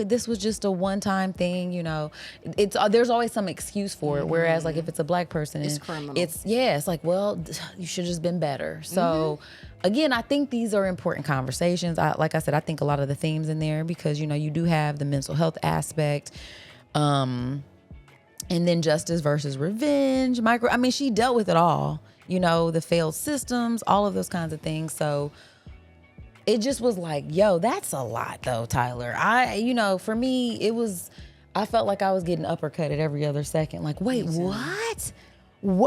this was just a one-time thing, you know. It's there's always some excuse for it. Whereas like if it's a black person, It's and criminal. it's like, well, you should have just been better. So again, I think these are important conversations. Like I said, I think a lot of the themes in there, because, you know, you do have the mental health aspect, and then justice versus revenge, I mean, she dealt with it all, you know, the failed systems, all of those kinds of things. So it just was like, yo, that's a lot though, Tyler. You know, for me, I felt like I was getting uppercut at every other second. Like, wait, what?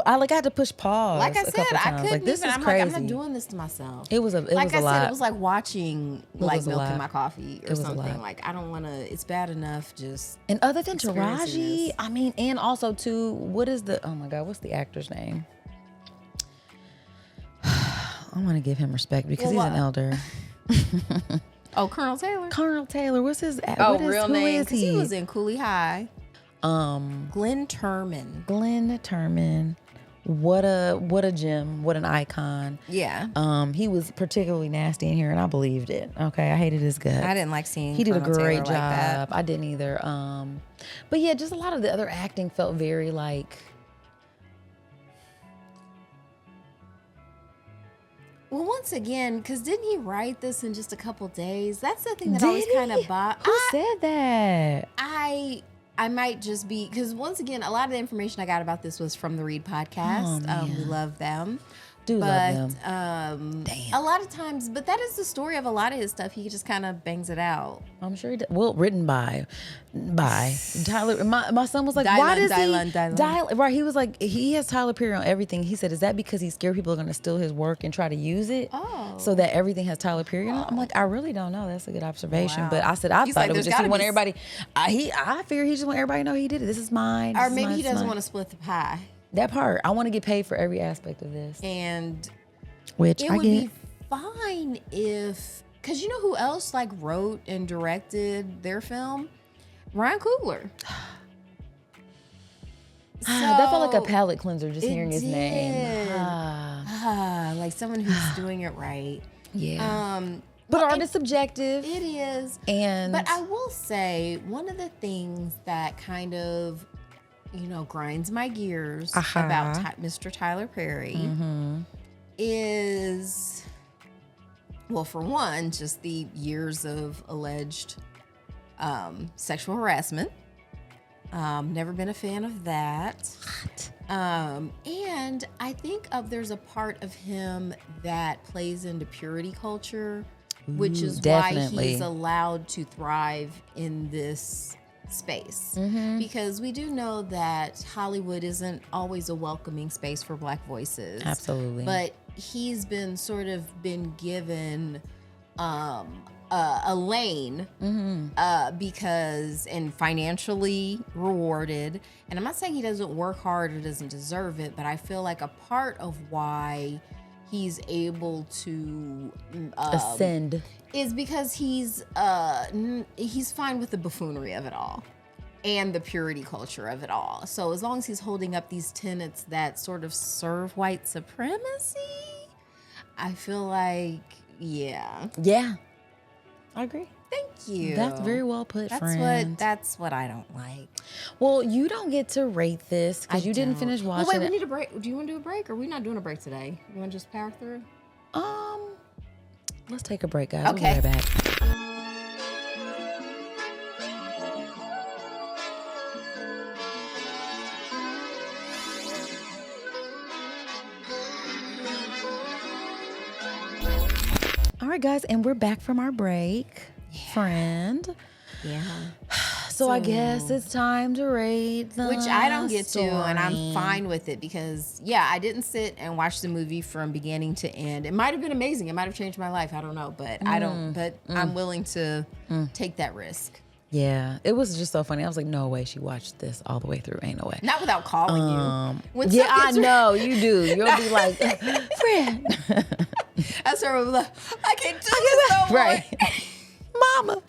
I had to push pause. Like I a said, couple I times. couldn't Like, this even. is I'm crazy. like, I'm not doing this to myself. It was a like lot. I said, it was like watching like was a milk in lot. my coffee or was a something. lot. Like I don't want to. It's bad enough just. And other than experiencing Taraji, this. I mean, and also too, oh my God, what's the actor's name? I want to give him respect because he's an elder. Oh, Colonel Taylor. Colonel Taylor, what's his Real who name? is Because he was in Cooley High. Glenn Turman. Glenn Turman. What a gem, what an icon. Yeah. He was particularly nasty in here, and I believed it. Okay, I hated his guts. I didn't like seeing. He did a Colonel great Taylor job. like that. I didn't either. But yeah, just a lot of the other acting felt very like. Well, once again, because didn't he write this in just a couple days? That's the thing that always kind of Who said that? I might just be, because once again, a lot of the information I got about this was from the Read podcast. We love them. Love them. Damn. A lot of times, but that is the story of a lot of his stuff. He just kind of bangs it out. I'm sure he did. Well, written by Tyler. My son was like, why does Dylan. Right, he was like, he has Tyler Perry on everything. He said, is that because he's scared people are going to steal his work and try to use it? Oh. So that everything has Tyler Perry on it? I'm like, I really don't know. That's a good observation. Wow. But I said, He's thought like, it was there's just he gotta want be everybody. I fear he just want everybody to know he did it. This is mine. Or maybe he doesn't want to split the pie. That part. I want to get paid for every aspect of this. And Which it I would get. be fine if, because you know who else like wrote and directed their film? Ryan Coogler. That felt like a palate cleanser just It hearing his name. did. Like someone who's doing it right. Yeah. But well, art is subjective. It is. And But I will say, one of the things that kind of, you know, grinds my gears about Mr. Tyler Perry is, well, for one, just the years of alleged sexual harassment. Never been a fan of that. And I think there's a part of him that plays into purity culture, which is definitely. why he's allowed to thrive in this space. Because we do know that Hollywood isn't always a welcoming space for Black voices. Absolutely. But he's been given a lane because, and financially rewarded. And I'm not saying he doesn't work hard or doesn't deserve it, but I feel like a part of why he's able to ascend is because he's fine with the buffoonery of it all. and the purity culture of it all. So as long as he's holding up these tenets that sort of serve white supremacy, I feel like, yeah. Yeah. I agree. Thank you. That's very well put, friend. That's what I don't like. Well, you don't get to rate this because you didn't finish watching Well, wait, it. we need a break. Do you want to do a break, or are we not doing a break today? You want to just power through? Let's take a break, guys. Okay. We'll be right back. All right, guys, and we're back from our break, friend. Yeah. So I guess it's time to rate the Which I don't get story. to, and I'm fine with it because, yeah, I didn't sit and watch the movie from beginning to end. It might have been amazing. It might have changed my life. I don't know, but I'm willing to take that risk. Yeah, it was just so funny. I was like, no way she watched this all the way through. Ain't no way. Not without calling you. When Yeah, I know. You do. You'll be like, friend. That's her. Like, I can't do this no more. Right. Mama.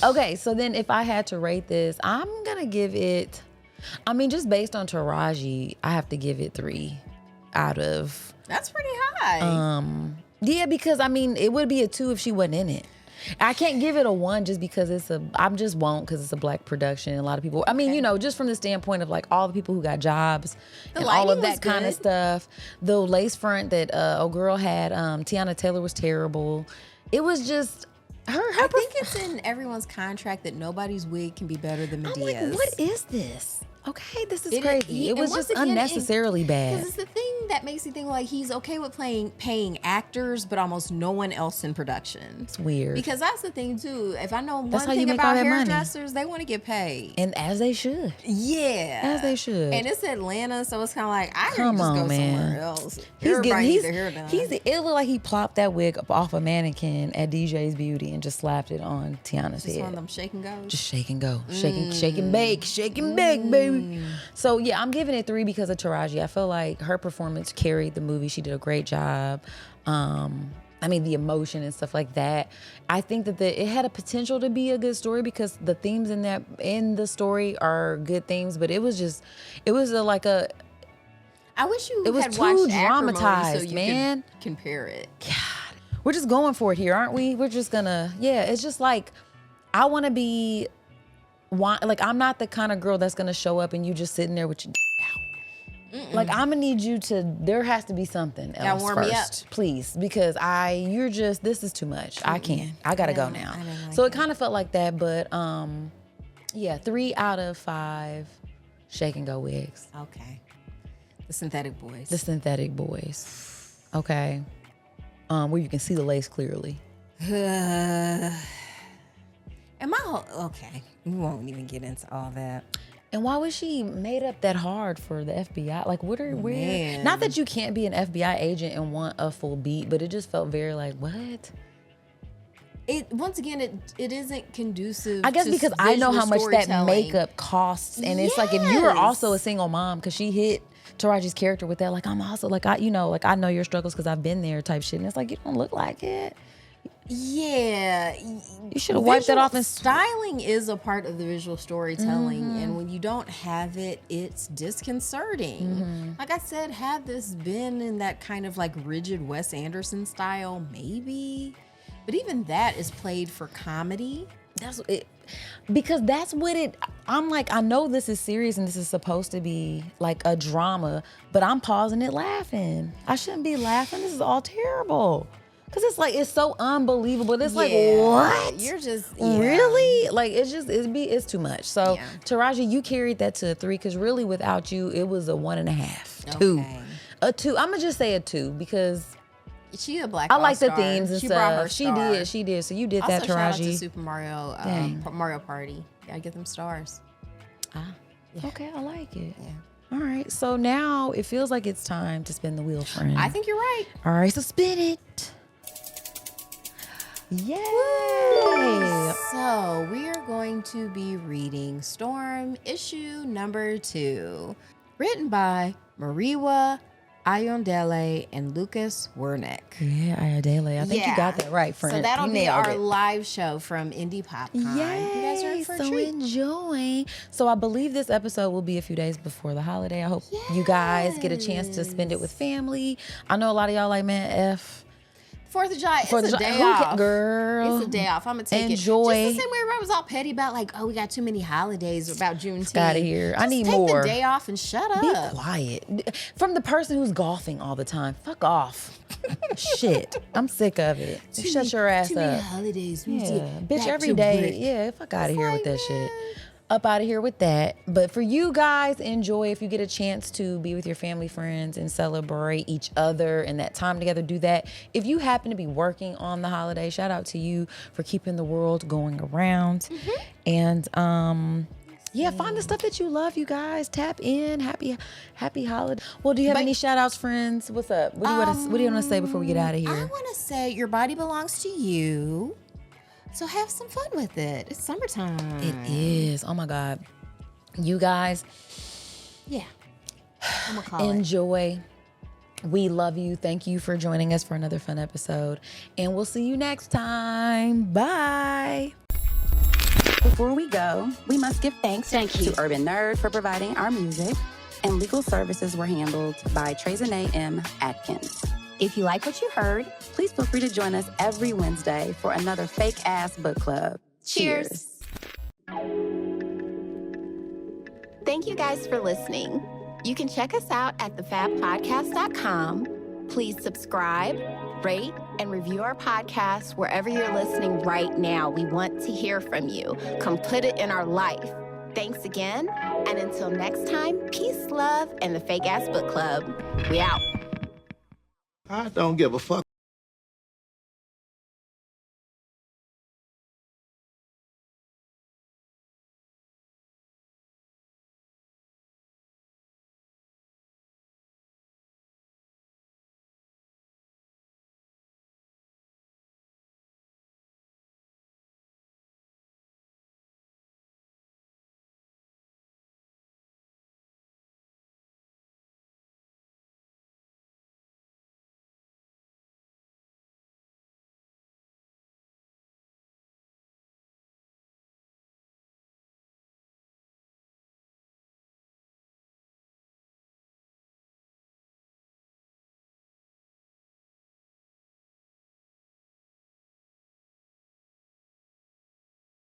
Okay, so then if I had to rate this, I'm gonna give it, I mean, just based on Taraji, I have to give it 3 out of. That's pretty high. Yeah, because I mean, it would be a 2 if she wasn't in it. I can't give it a 1 just because I just won't because it's a black production. A lot of people, I mean, you know, just from the standpoint of like all the people who got jobs and all of that kind of stuff. The lace front that old girl had, Tiana Taylor, was terrible. It was just I think it's in everyone's contract that nobody's wig can be better than Medea's. I'm like, what is this? Okay, this is crazy. It was just unnecessarily bad. Because it's the thing that makes me think like he's okay with paying actors, but almost no one else in production. It's weird. Because that's the thing too. If I know one how you thing make about all that money. hairdressers, they want to get paid. And as they should. Yeah. As they should. And it's Atlanta, so it's kind of like, I Come just on, go man. somewhere else. It It looked like he plopped that wig up off a mannequin at DJ's Beauty and just slapped it on Tiana's head. One of them shake and goes. Just shake and go. Shake and bake, baby. So yeah, I'm giving it 3 because of Taraji. I feel like her performance carried the movie. She did a great job. I mean, the emotion and stuff like that. I think that it had a potential to be a good story because the themes in the story are good themes, but it was like a. I wish you it was had too watched dramatized, so you man. could compare it. God, we're just going for it here, aren't we? We're just gonna, it's just like, I want to be, like, I'm not the kind of girl that's gonna show up and you just sitting there with your out. Like, I'm gonna need you to, there has to be something else warm first, me up. please, because this is too much. I can't. I gotta go now. So it kind of felt like that, but 3 out of 5 shake and go wigs. Okay. The synthetic boys. Okay. Where you can see the lace clearly. Okay. We won't even get into all that. And why was she made up that hard for the FBI? Like, where? Not that you can't be an FBI agent and want a full beat, but it just felt very like, what? Once again, it isn't conducive. I guess to because I know how much that storytelling. makeup costs, and it's like if you were also a single mom, because she hit Taraji's character with that, like, I'm also like, I know your struggles because I've been there type shit, and it's like, you don't look like it. Yeah, you should have wiped that off. And styling is a part of the visual storytelling, and when you don't have it, it's disconcerting. Like I said, had this been in that kind of like rigid Wes Anderson style, maybe, but even that is played for comedy. That's it, because that's what it. I'm like, I know this is serious and this is supposed to be like a drama, but I'm pausing it laughing. I shouldn't be laughing. This is all terrible. Cause it's like, it's so unbelievable. It's like, what? You're just really like, it's too much. So Taraji, you carried that to a 3 because really without you, it was a 1.5, 2, a 2. I'm gonna just say a 2 because she a black. I like the all-star. themes and she stuff. Brought her she star. did. So you did also, that, Taraji. Shout out to Super Mario Party. Gotta get them stars. Okay, I like it. Yeah. All right. So now it feels like it's time to spin the wheel, friend. I think you're right. All right. So spin it. Yay! So we are going to be reading Storm issue number 2, written by Mariwa Ayondele and Lucas Wernick. Yeah, Ayondele. I think you got that right, friend. So that'll you be nailed our it. live show from Indie PopCon. Yay! You guys are in for a treat. Enjoy. So I believe this episode will be a few days before the holiday. I hope you guys get a chance to spend it with family. I know a lot of y'all like, man, F. 4th of July, it's a day off. Girl. It's a day off. I'm going to take Enjoy. it. Just the same way everybody was all petty about, like, oh, we got too many holidays about Juneteenth. Out of here. I need take more. the day off and shut up. Be quiet. From the person who's golfing all the time. Fuck off. Shit. I'm sick of it. Shut your ass too up. Many holidays. Yeah. Bitch, every day. Yeah, fuck out of here with that shit. Up out of here with that. But for you guys, enjoy. If you get a chance to be with your family, friends, and celebrate each other and that time together, do that. If you happen to be working on the holiday, shout out to you for keeping the world going around. And yeah, find the stuff that you love, you guys. Tap in. Happy holiday. Well, do you have any shout outs, friends? What's up? What do you want to say before we get out of here? I want to say your body belongs to you. So have some fun with it. It's summertime. It is. Oh my God. You guys. Yeah. I'm gonna call enjoy. We love you. Thank you for joining us for another fun episode. And we'll see you next time. Bye. Before we go, we must give thanks to Urban Nerd for providing our music, and legal services were handled by Trezanae M. Atkins. If you like what you heard, please feel free to join us every Wednesday for another fake-ass book club. Cheers. Thank you guys for listening. You can check us out at thefabpodcast.com. Please subscribe, rate, and review our podcast wherever you're listening right now. We want to hear from you. Come put it in our life. Thanks again, and until next time, peace, love, and the Fake Ass Book Club. We out. I don't give a fuck.